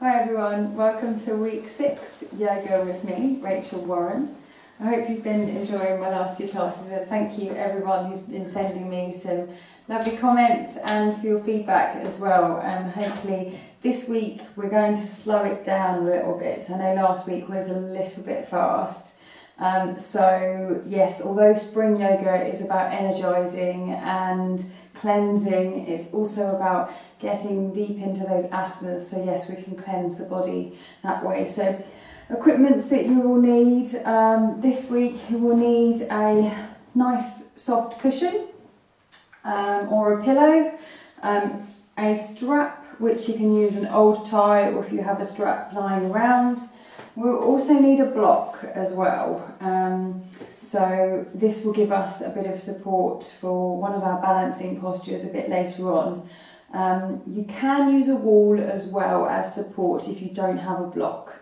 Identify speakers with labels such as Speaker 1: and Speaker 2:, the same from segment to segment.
Speaker 1: Hi everyone, welcome to week 6 yoga with me, Rachel Warren. I hope you've been enjoying my last few classes, and thank you everyone who's been sending me some lovely comments and for your feedback as well. Hopefully this week we're going to slow it down a little bit. I know last week was a little bit fast. So yes, although spring yoga is about energising and cleansing, it's also about getting deep into those asanas, so yes, we can cleanse the body that way. So equipments that you will need this week: you will need a nice soft cushion or a pillow, a strap which you can use an old tie, or if you have a strap lying around. We'll also need a block as well, so this will give us a bit of support for one of our balancing postures a bit later on. You can use a wall as well as support if you don't have a block.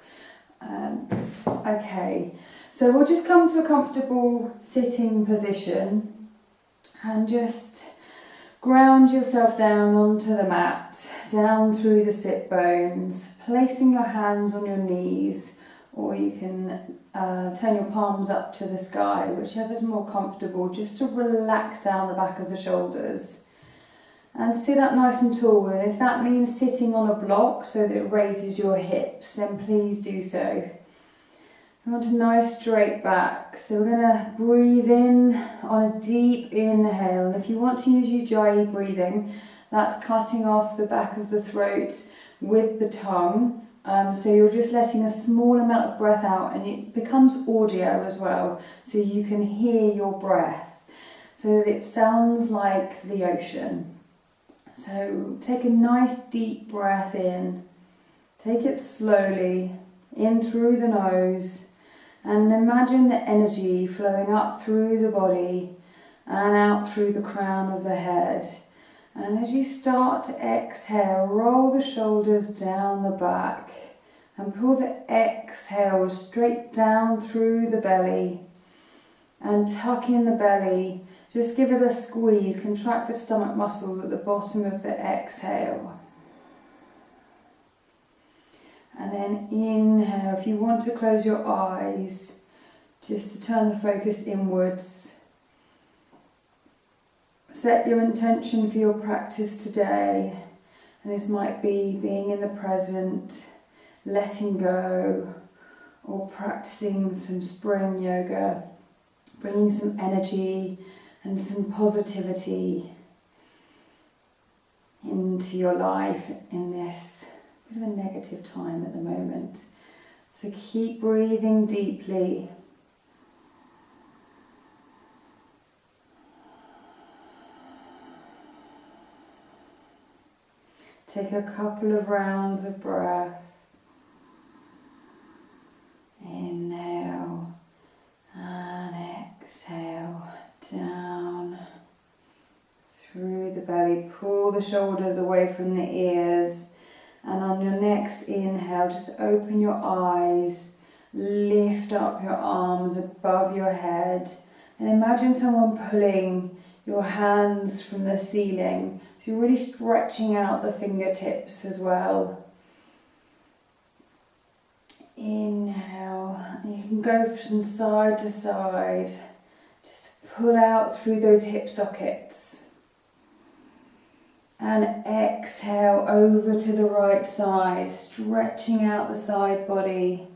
Speaker 1: Okay, so we'll just come to a comfortable sitting position and just ground yourself down onto the mat, down through the sit bones, placing your hands on your knees, or you can turn your palms up to the sky, whichever's more comfortable, just to relax down the back of the shoulders. And sit up nice and tall, and if that means sitting on a block so that it raises your hips, then please do so. You want a nice straight back, so we're going to breathe in on a deep inhale, and if you want to use Ujjayi breathing, that's cutting off the back of the throat with the tongue. So you're just letting a small amount of breath out, and it becomes audio as well, so you can hear your breath, so that it sounds like the ocean. So take a nice deep breath in, take it slowly in through the nose, and imagine the energy flowing up through the body and out through the crown of the head. And as you start to exhale, roll the shoulders down the back and pull the exhale straight down through the belly and tuck in the belly. Just give it a squeeze, contract the stomach muscles at the bottom of the exhale. And then inhale, if you want to close your eyes, just to turn the focus inwards. Set your intention for your practice today, and this might be being in the present, letting go, or practicing some spring yoga, bringing some energy and some positivity into your life in this bit of a negative time at the moment. So keep breathing deeply. Take a couple of rounds of breath. Inhale and exhale down through the belly. Pull the shoulders away from the ears, and on your next inhale, just open your eyes, lift up your arms above your head, and imagine someone pulling your hands from the ceiling. So you're really stretching out the fingertips as well. Inhale, and you can go from side to side. Just pull out through those hip sockets. And exhale over to the right side, stretching out the side body.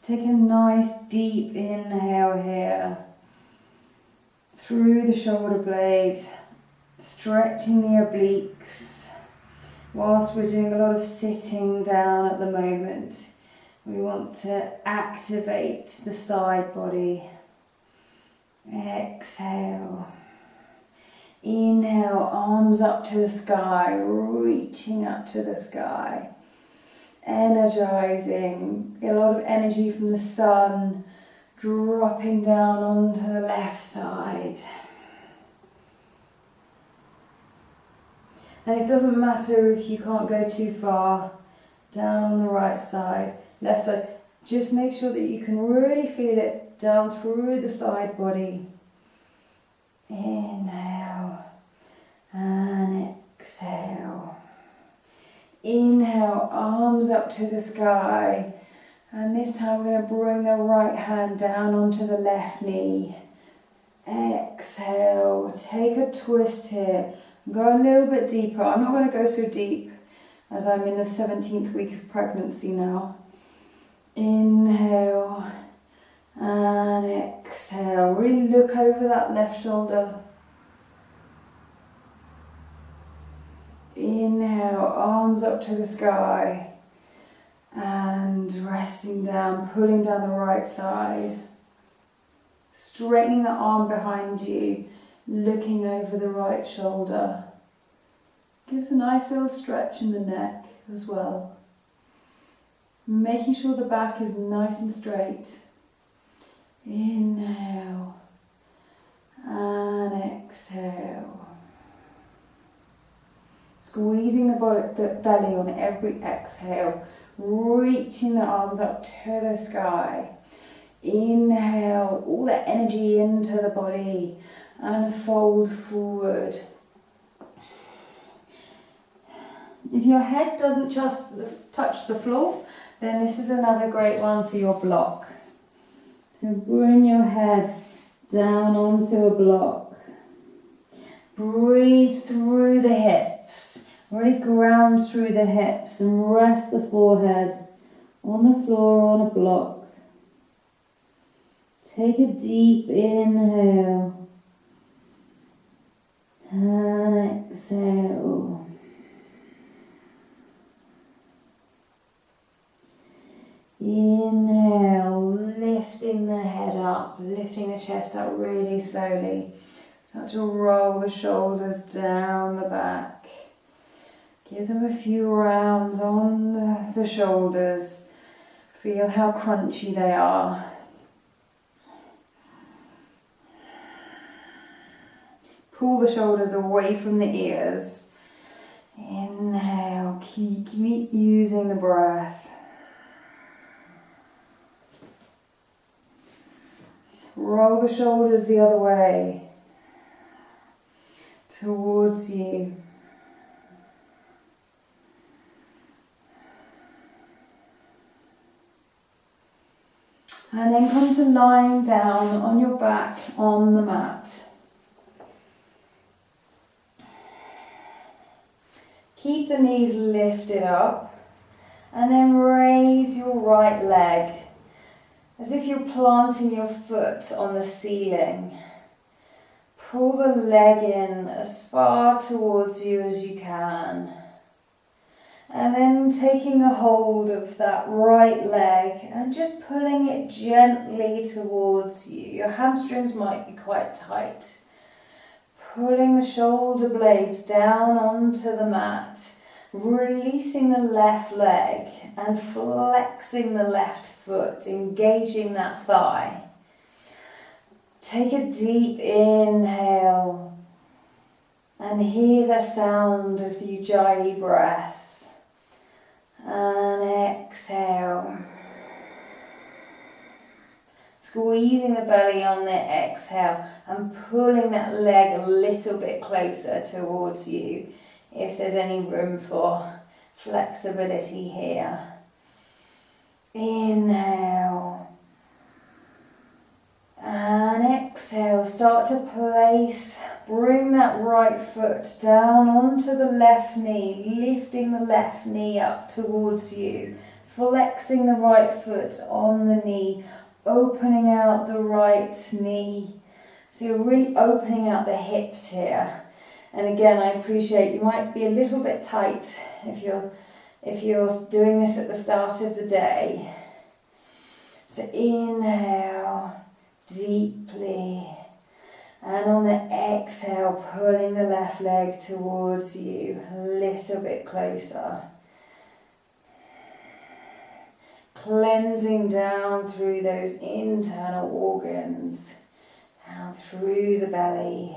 Speaker 1: Take a nice deep inhale here. Through the shoulder blade, stretching the obliques. Whilst we're doing a lot of sitting down at the moment, we want to activate the side body. Exhale. Inhale, arms up to the sky, reaching up to the sky. Energizing, a lot of energy from the sun dropping down onto the left side. And it doesn't matter if you can't go too far, down on the right side, left side. Just make sure that you can really feel it down through the side body. Inhale and exhale. Inhale, arms up to the sky. And this time we're going to bring the right hand down onto the left knee. Exhale, take a twist here. Go a little bit deeper. I'm not going to go so deep as I'm in the 17th week of pregnancy now. Inhale and exhale. Really look over that left shoulder. Inhale, arms up to the sky. And resting down, pulling down the right side. Straightening the arm behind you, looking over the right shoulder. Gives a nice little stretch in the neck as well. Making sure the back is nice and straight. Inhale and exhale. Squeezing the belly on every exhale. Reaching the arms up to the sky. Inhale all that energy into the body and fold forward. If your head doesn't just touch the floor, then this is another great one for your block. So bring your head down onto a block. Breathe through the hips. Really ground through the hips and rest the forehead on the floor on a block. Take a deep inhale and exhale. Inhale, lifting the head up, lifting the chest up really slowly. Start to roll the shoulders down the back. Give them a few rounds on the shoulders. Feel how crunchy they are. Pull the shoulders away from the ears. Inhale, keep using the breath. Roll the shoulders the other way, towards you. And then come to lying down on your back on the mat. Keep the knees lifted up and then raise your right leg as if you're planting your foot on the ceiling. Pull the leg in as far towards you as you can. And then taking a hold of that right leg and just pulling it gently towards you. Your hamstrings might be quite tight. Pulling the shoulder blades down onto the mat, releasing the left leg and flexing the left foot, engaging that thigh. Take a deep inhale and hear the sound of the Ujjayi breath. And exhale. Squeezing the belly on the exhale and pulling that leg a little bit closer towards you if there's any room for flexibility here. Inhale and exhale. Start to bring that right foot down onto the left knee, lifting the left knee up towards you, flexing the right foot on the knee, opening out the right knee. So you're really opening out the hips here. And again, I appreciate you might be a little bit tight if you're doing this at the start of the day. So inhale deeply. And on the exhale, pulling the left leg towards you a little bit closer. Cleansing down through those internal organs, down through the belly.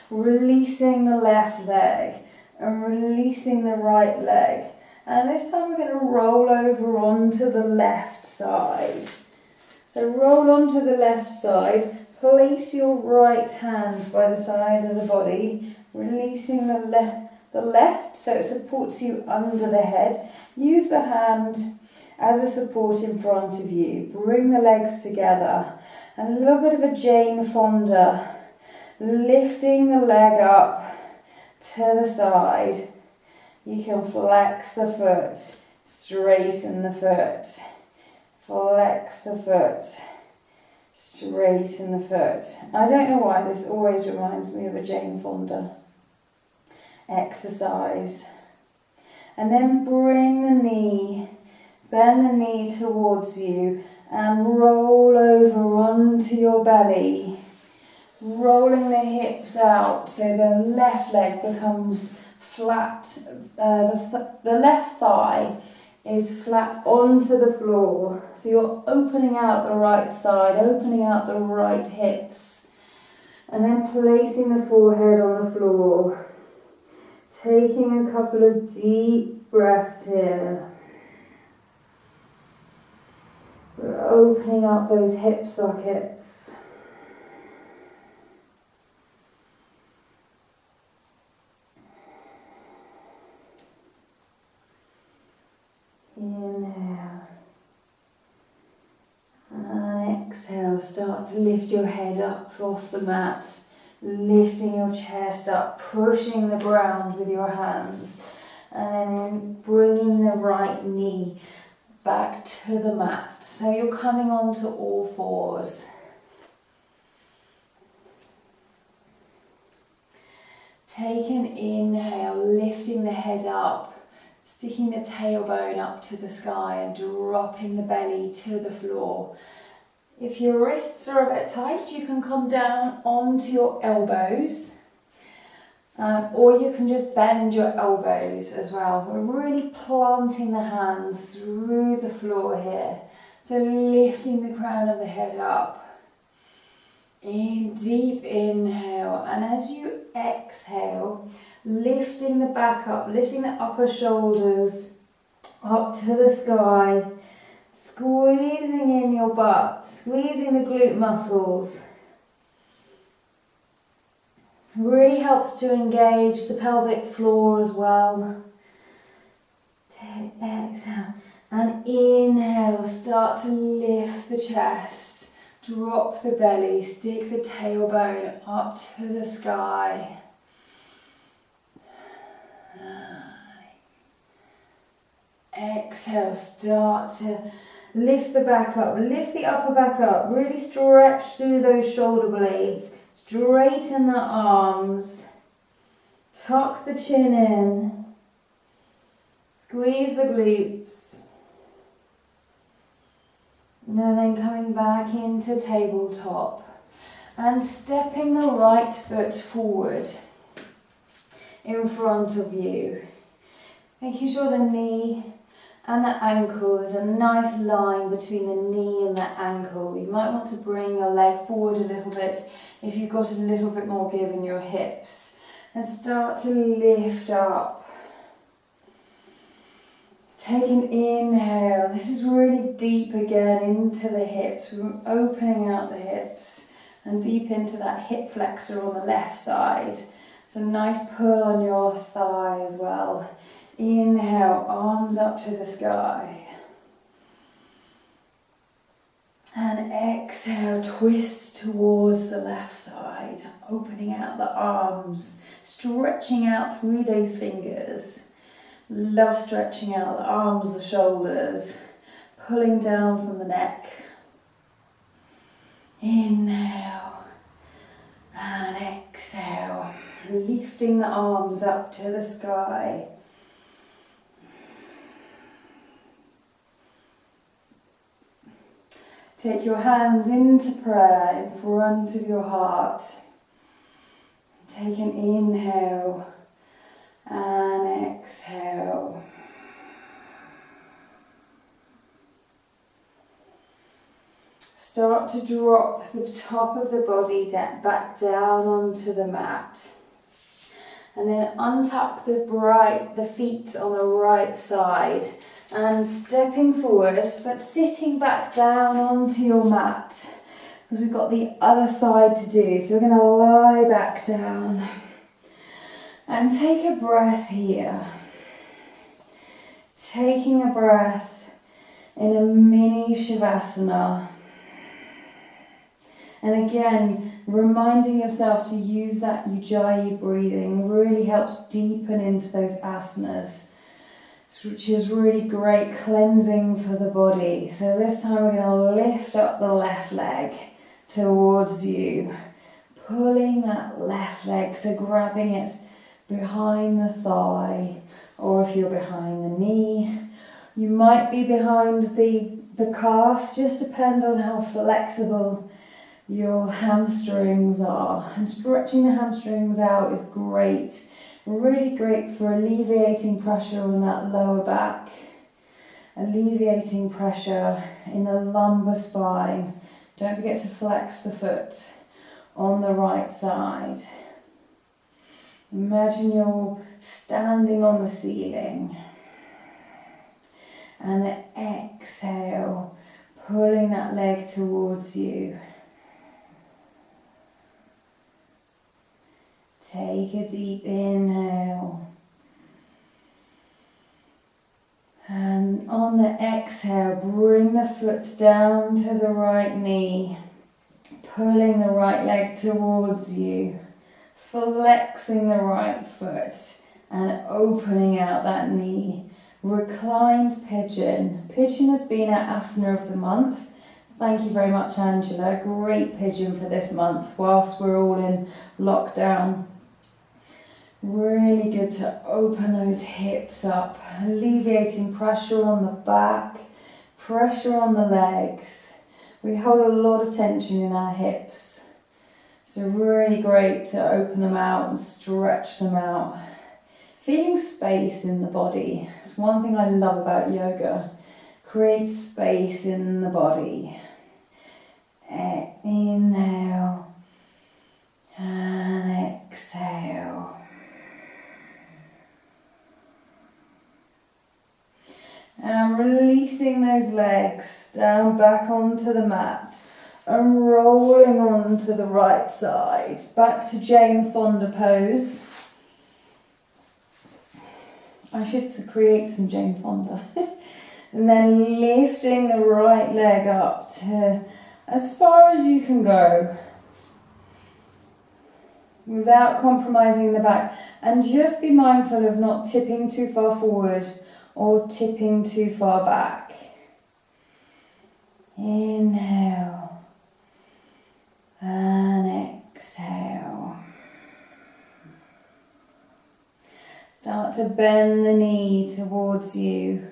Speaker 1: Releasing the left leg and releasing the right leg. And this time we're going to roll over onto the left side. So roll onto the left side, place your right hand by the side of the body Releasing the left so it supports you under the head. Use the hand as a support in front of you. Bring the legs together. And a little bit of a Jane Fonda. Lifting the leg up to the side. You can flex the foot. Straighten the foot. Flex the foot. Straighten the foot. I don't know why this always reminds me of a Jane Fonda exercise. And then bring the knee, bend the knee towards you and roll over onto your belly. Rolling the hips out so the left leg becomes flat, the left thigh is flat onto the floor. So you're opening out the right side, opening out the right hips, and then placing the forehead on the floor. Taking a couple of deep breaths here. We're opening up those hip sockets. Inhale. And exhale. Start to lift your head up off the mat. Lifting your chest up, pushing the ground with your hands. And then bringing the right knee back to the mat. So you're coming onto all fours. Take an inhale, lifting the head up, sticking the tailbone up to the sky and dropping the belly to the floor. If your wrists are a bit tight, you can come down onto your elbows, or you can just bend your elbows as well. We're really planting the hands through the floor here. So lifting the crown of the head up. In deep inhale, and as you exhale, lifting the back up, lifting the upper shoulders up to the sky. Squeezing in your butt, squeezing the glute muscles. Really helps to engage the pelvic floor as well. Exhale and inhale, start to lift the chest, drop the belly, stick the tailbone up to the sky. Exhale, start to lift the back up, lift the upper back up, really stretch through those shoulder blades, straighten the arms, tuck the chin in, squeeze the glutes, and then coming back into tabletop and stepping the right foot forward in front of you, making sure the knee and the ankle, there's a nice line between the knee and the ankle. You might want to bring your leg forward a little bit if you've got a little bit more give in your hips. And start to lift up. Take an inhale. This is really deep again into the hips. We're opening out the hips and deep into that hip flexor on the left side. It's a nice pull on your thigh as well. Inhale, arms up to the sky. And exhale, twist towards the left side, opening out the arms, stretching out through those fingers. Love stretching out the arms, the shoulders, pulling down from the neck. Inhale and exhale, lifting the arms up to the sky. Take your hands into prayer in front of your heart. Take an inhale and exhale. Start to drop the top of the body back down onto the mat. And then untuck the feet on the right side. And stepping forward, but sitting back down onto your mat, because we've got the other side to do. So we're going to lie back down. And take a breath here. Taking a breath in a mini Shavasana. And again, reminding yourself to use that Ujjayi breathing really helps deepen into those asanas, which is really great cleansing for the body. So this time we're going to lift up the left leg towards you, pulling that left leg, so grabbing it behind the thigh, or if you're behind the knee, you might be behind the calf, just depend on how flexible your hamstrings are. And stretching the hamstrings out is great, really great for alleviating pressure on that lower back, alleviating pressure in the lumbar spine. Don't forget to flex the foot on the right side. Imagine you're standing on the ceiling. And the exhale, pulling that leg towards you. Take a deep inhale. And on the exhale, bring the foot down to the right knee, pulling the right leg towards you, flexing the right foot and opening out that knee. Reclined pigeon. Pigeon has been our asana of the month. Thank you very much, Angela. Great pigeon for this month whilst we're all in lockdown. Really good to open those hips up, alleviating pressure on the back, pressure on the legs. We hold a lot of tension in our hips, so really great to open them out and stretch them out. Feeling space in the body. It's one thing I love about yoga. Create space in the body. Inhale and exhale. And releasing those legs down back onto the mat and rolling onto the right side. Back to Jane Fonda pose. I should create some Jane Fonda. And then lifting the right leg up to as far as you can go, without compromising the back. And just be mindful of not tipping too far forward or tipping too far back. Inhale and exhale. Start to bend the knee towards you.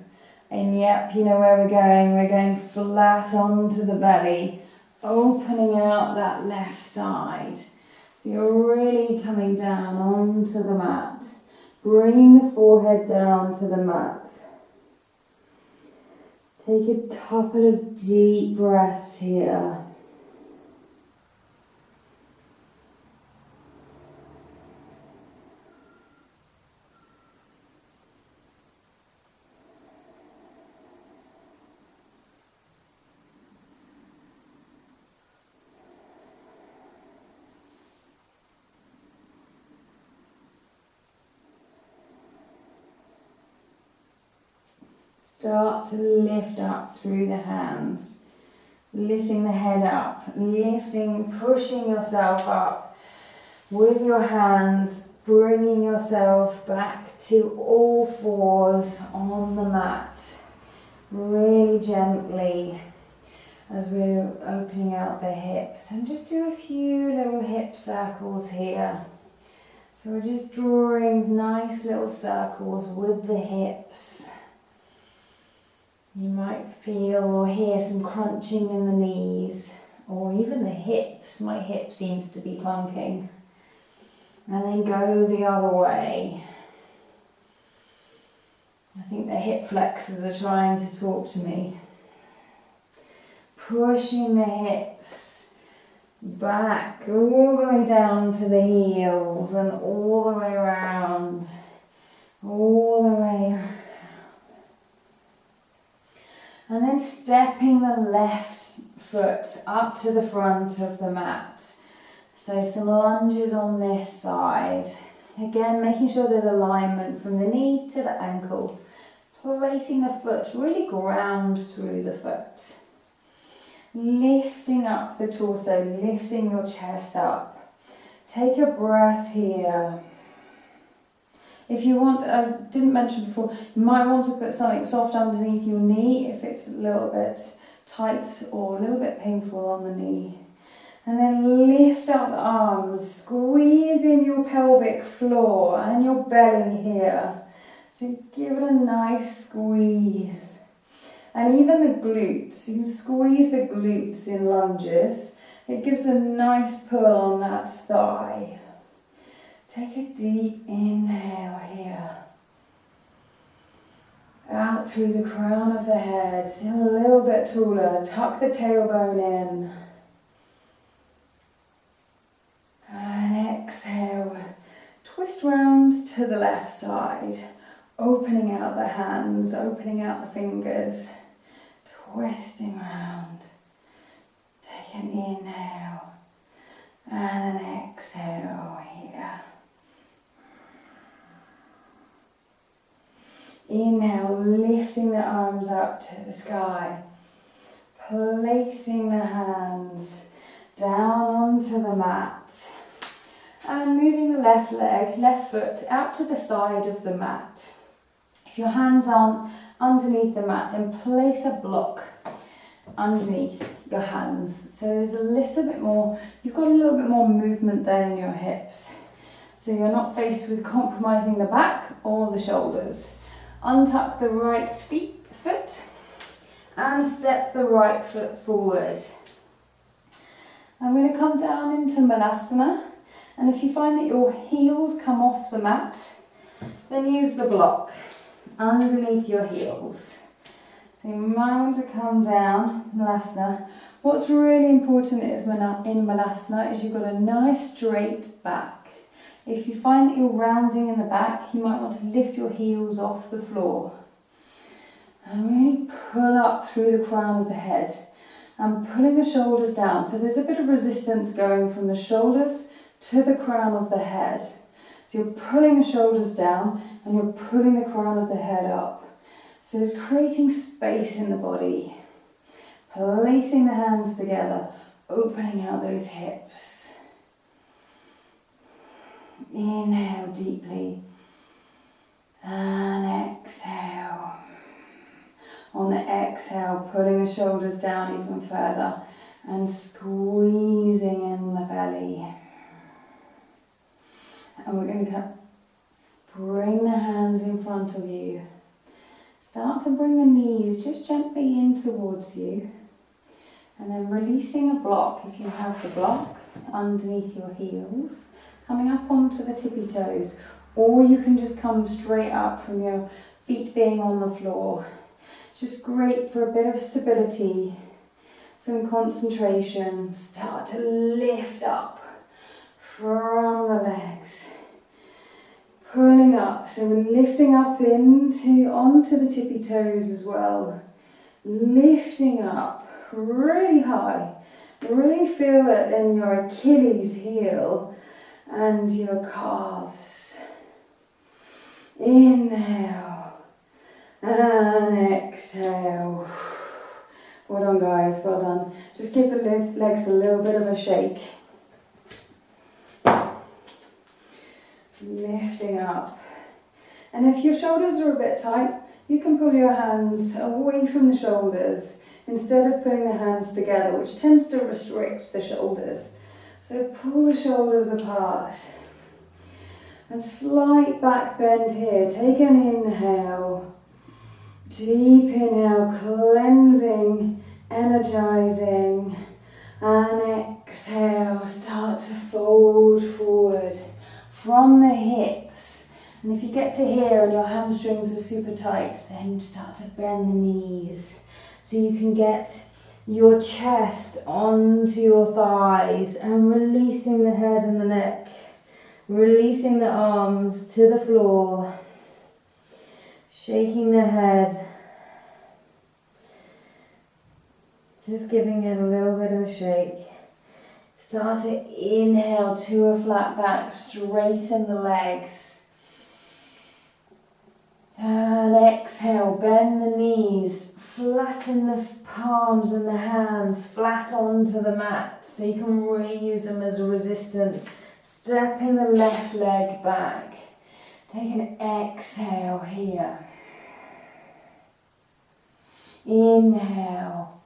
Speaker 1: And yep, you know where we're going. We're going flat onto the belly, opening out that left side. So you're really coming down onto the mat, bringing the forehead down to the mat. Take a couple of deep breaths here. Start to lift up through the hands, lifting the head up, lifting, pushing yourself up with your hands, bringing yourself back to all fours on the mat, really gently as we're opening out the hips. And just do a few little hip circles here. So we're just drawing nice little circles with the hips. You might feel or hear some crunching in the knees or even the hips. My hip seems to be clunking. And then go the other way. I think the hip flexors are trying to talk to me. Pushing the hips back all the way down to the heels and all the way around. All the way around. And then stepping the left foot up to the front of the mat. So some lunges on this side. Again, making sure there's alignment from the knee to the ankle. Placing the foot, really ground through the foot. Lifting up the torso, lifting your chest up. Take a breath here. If you want, I didn't mention before, you might want to put something soft underneath your knee if it's a little bit tight or a little bit painful on the knee. And then lift up the arms, squeeze in your pelvic floor and your belly here. So give it a nice squeeze. And even the glutes, you can squeeze the glutes in lunges. It gives a nice pull on that thigh. Take a deep inhale here. Out through the crown of the head, sit a little bit taller, tuck the tailbone in. And exhale, twist round to the left side, opening out the hands, opening out the fingers, twisting round. Take an inhale and an exhale here. Inhale, lifting the arms up to the sky, placing the hands down onto the mat, and moving the left leg, left foot out to the side of the mat. If your hands aren't underneath the mat, then place a block underneath your hands. So there's a little bit more, you've got a little bit more movement there in your hips. So you're not faced with compromising the back or the shoulders. Untuck the right foot and step the right foot forward. I'm going to come down into Malasana, and if you find that your heels come off the mat, then use the block underneath your heels. So you might want to come down, Malasana. What's really important is in Malasana is you've got a nice straight back. If you find that you're rounding in the back, you might want to lift your heels off the floor. And really pull up through the crown of the head. And pulling the shoulders down. So there's a bit of resistance going from the shoulders to the crown of the head. So you're pulling the shoulders down and you're pulling the crown of the head up. So it's creating space in the body. Placing the hands together, opening out those hips. Inhale deeply and exhale. On the exhale, pulling the shoulders down even further and squeezing in the belly. And we're going to bring the hands in front of you. Start to bring the knees just gently in towards you. And then releasing a block, if you have the block, underneath your heels. Coming up onto the tippy toes. Or you can just come straight up from your feet being on the floor. Just great for a bit of stability, some concentration. Start to lift up from the legs. Pulling up, so we're lifting up onto the tippy toes as well. Lifting up really high. Really feel it in your Achilles heel and your calves. Inhale and exhale. Well done, guys, well done. Just give the legs a little bit of a shake. Lifting up. And if your shoulders are a bit tight, you can pull your hands away from the shoulders instead of putting the hands together, which tends to restrict the shoulders. So pull the shoulders apart. And slight back bend here. Take an inhale. Deep inhale, cleansing, energizing. And exhale, start to fold forward from the hips. And if you get to here and your hamstrings are super tight, then start to bend the knees. So you can get your chest onto your thighs and releasing the head and the neck. Releasing the arms to the floor. Shaking the head. Just giving it a little bit of a shake. Start to inhale to a flat back, straighten the legs. And exhale, bend the knees, flatten the palms and the hands flat onto the mat so you can really use them as a resistance. Stepping the left leg back. Take an exhale here. Inhale.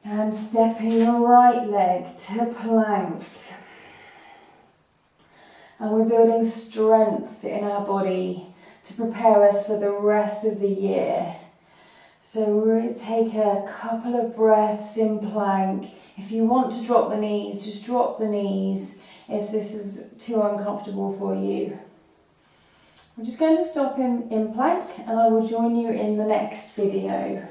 Speaker 1: And stepping the right leg to plank. And we're building strength in our body to prepare us for the rest of the year. So we'll take a couple of breaths in plank. If you want to drop the knees, just drop the knees if this is too uncomfortable for you. I'm just going to stop in plank and I will join you in the next video.